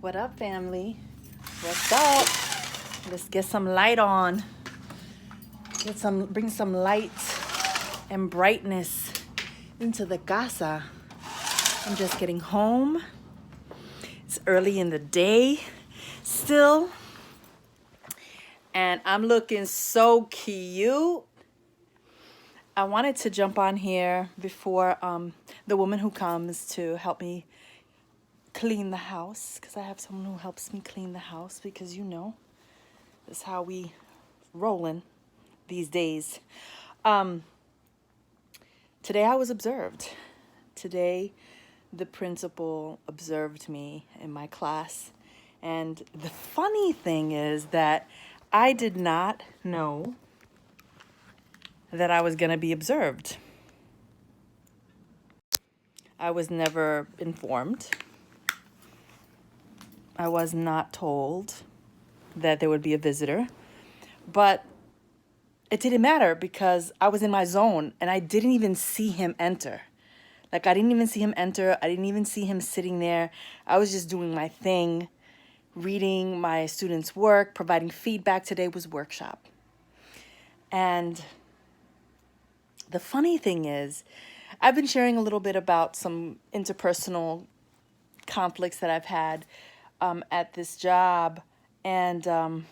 What up, family? What's up? Let's get some light on. Bring some light and brightness into the casa. I'm just getting home. It's early in the day still. And I'm looking so cute. I wanted to jump on here before the woman who comes to help me clean the house, because I have someone who helps me clean the house, because that's how we rolling these days. Today I was observed. Today the principal observed me in my class. And the funny thing is that I did not know that I was going to be observed. I was never informed. I was not told that there would be a visitor. But it didn't matter because I was in my zone and I didn't even see him enter. Like, I didn't even see him enter. I didn't even see him sitting there. I was just doing my thing, reading my students' work, providing feedback. Today was workshop. And the funny thing is, I've been sharing a little bit about some interpersonal conflicts that I've had at this job. And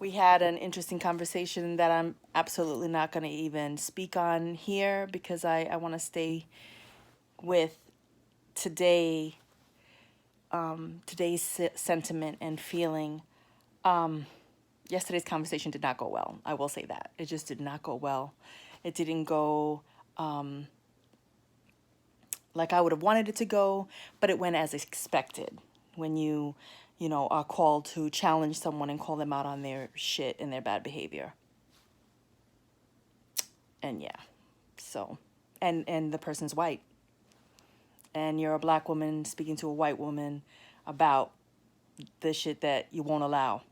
we had an interesting conversation that I'm absolutely not going to even speak on here because I want to stay with today's sentiment and feeling. Yesterday's conversation did not go well. I will say that. It just did not go well. It didn't go like I would have wanted it to go, but it went as expected when you are called to challenge someone and call them out on their shit and their bad behavior. And yeah, so, and the person's white. And you're a black woman speaking to a white woman about the shit that you won't allow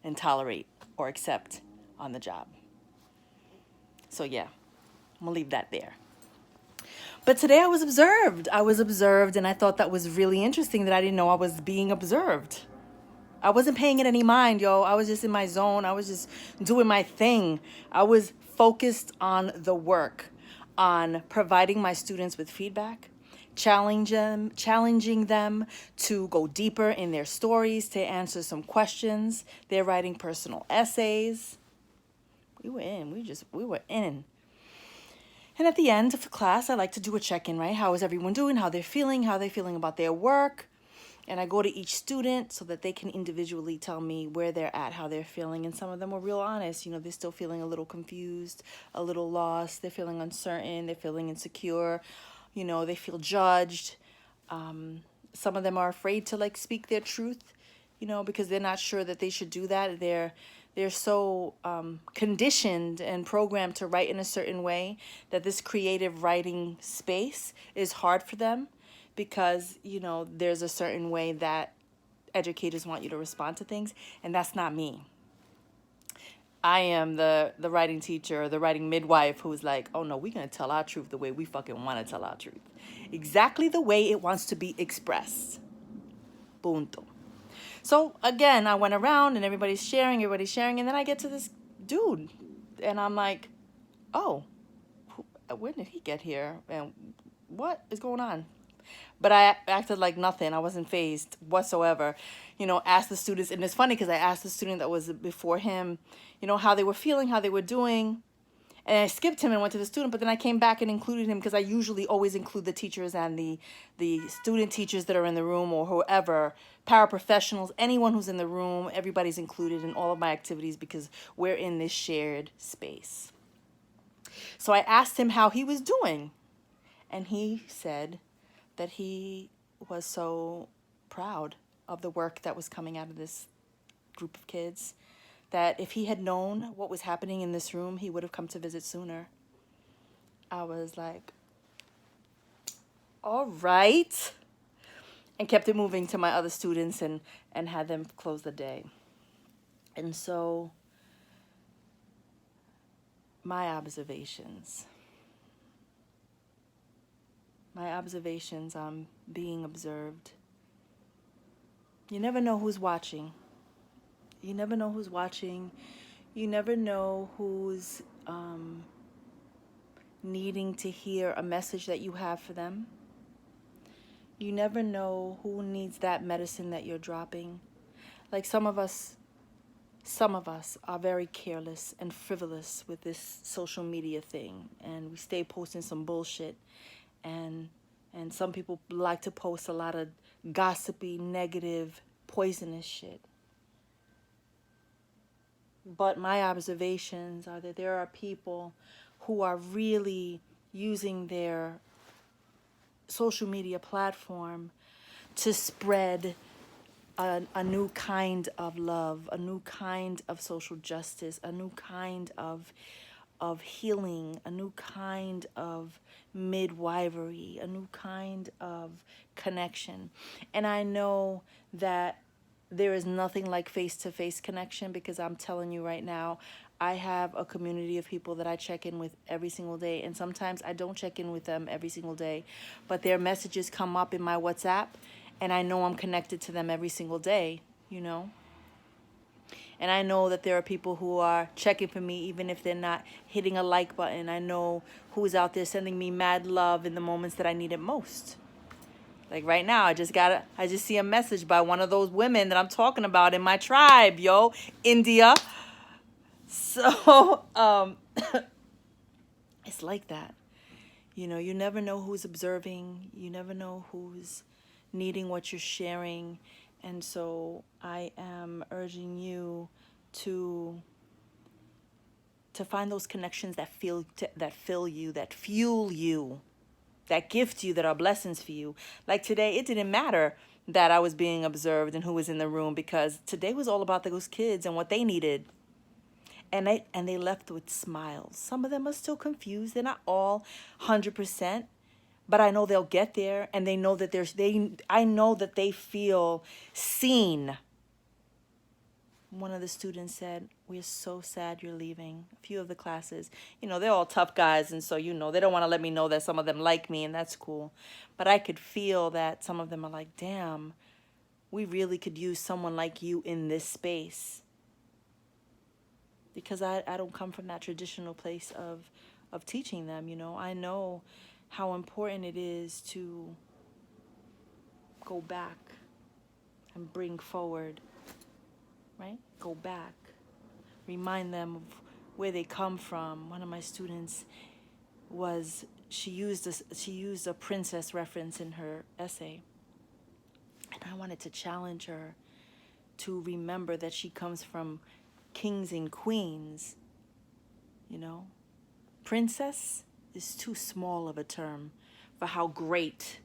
and tolerate or accept on the job. So yeah, I'm gonna leave that there. But today I was observed. And I thought that was really interesting that I didn't know I was being observed. I wasn't paying it any mind, yo. I was just in my zone. I was just doing my thing. I was focused on the work, on providing my students with feedback, challenging them to go deeper in their stories, to answer some questions. They're writing personal essays. We were in. And at the end of the class, I like to do a check-in, right? How is everyone doing? How they're feeling about their work. And I go to each student so that they can individually tell me where they're at, how they're feeling. And some of them were real honest. They're still feeling a little confused, a little lost. They're feeling uncertain. They're feeling insecure. They feel judged. Some of them are afraid to speak their truth, because they're not sure that they should do that. They're so conditioned and programmed to write in a certain way that this creative writing space is hard for them because, there's a certain way that educators want you to respond to things, and that's not me. I am the writing teacher, the writing midwife who's like, oh no, we're going to tell our truth the way we fucking want to tell our truth. Exactly the way it wants to be expressed. Punto. So again, I went around and everybody's sharing, and then I get to this dude, and I'm like, oh, when did he get here? And what is going on? But I acted like nothing. I wasn't fazed whatsoever. Asked the students, and it's funny because I asked the student that was before him, how they were feeling, how they were doing. And I skipped him and went to the student, but then I came back and included him because I usually always include the teachers and the student teachers that are in the room, or whoever, paraprofessionals, anyone who's in the room. Everybody's included in all of my activities because we're in this shared space. So I asked him how he was doing, and he said that he was so proud of the work that was coming out of this group of kids, that if he had known what was happening in this room, he would have come to visit sooner. I was like, all right. And kept it moving to my other students and had them close the day. And so my observations on being observed You never know who's watching. You never know who's watching. You never know who's needing to hear a message that you have for them. You never know who needs that medicine that you're dropping. Like some of us are very careless and frivolous with this social media thing, and we stay posting some bullshit, and some people like to post a lot of gossipy, negative, poisonous shit. But my observations are that there are people who are really using their social media platform to spread a new kind of love, a new kind of social justice, a new kind of healing, a new kind of midwifery, a new kind of connection. And I know that there is nothing like face-to-face connection, because I'm telling you right now, I have a community of people that I check in with every single day, and sometimes I don't check in with them every single day, but their messages come up in my WhatsApp, and I know I'm connected to them every single day, you know? And I know that there are people who are checking for me even if they're not hitting a like button. I know who's out there sending me mad love in the moments that I need it most. Like right now, I just see a message by one of those women that I'm talking about in my tribe, yo, India. So, it's like that. You know, you never know who's observing. You never know who's needing what you're sharing. And so I am urging you to find those connections that fill you, that fuel you, that gift you, that are blessings for you. Like today, it didn't matter that I was being observed and who was in the room, because today was all about those kids and what they needed. And they left with smiles. Some of them are still confused. They're not all 100%, but I know they'll get there, and they know that I know that they feel seen. One of the students said, "We're so sad you're leaving." A few of the classes, you know, they're all tough guys, and so, you know, they don't want to let me know that some of them like me, and that's cool. But I could feel that some of them are like, damn, we really could use someone like you in this space. Because I don't come from that traditional place of teaching them, you know. I know how important it is to go back and bring forward, right? Go back. Remind them of where they come from. One of my students she used a princess reference in her essay. And I wanted to challenge her to remember that she comes from kings and queens, you know. Princess is too small of a term for how great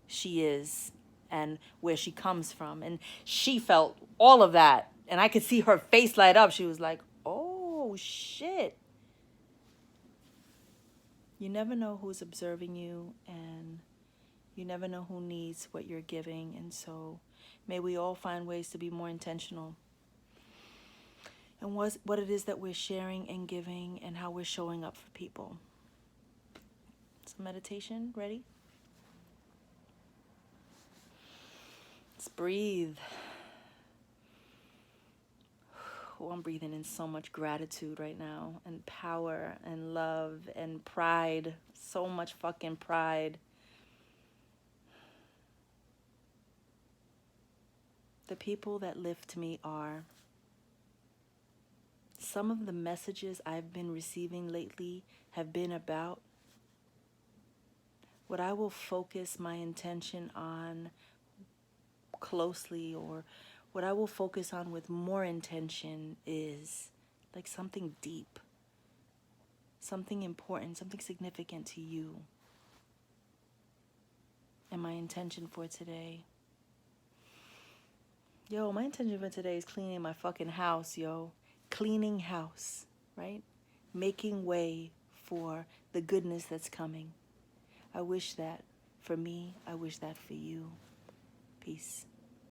she is and where she comes from. And she felt all of that. And I could see her face light up. She was like, oh, shit. You never know who's observing you, and you never know who needs what you're giving. And so may we all find ways to be more intentional and what it is that we're sharing and giving and how we're showing up for people. Some meditation, ready? Let's breathe. Oh, I'm breathing in so much gratitude right now, and power and love and pride. So much fucking pride. The people that lift me are some of the messages I've been receiving lately have been about what I will focus my intention on closely, or what I will focus on with more intention, is like something deep, something important, something significant to you. And my intention for today, my intention for today is cleaning my fucking house, yo. Cleaning house, right? Making way for the goodness that's coming. I wish that for me. I wish that for you. Peace.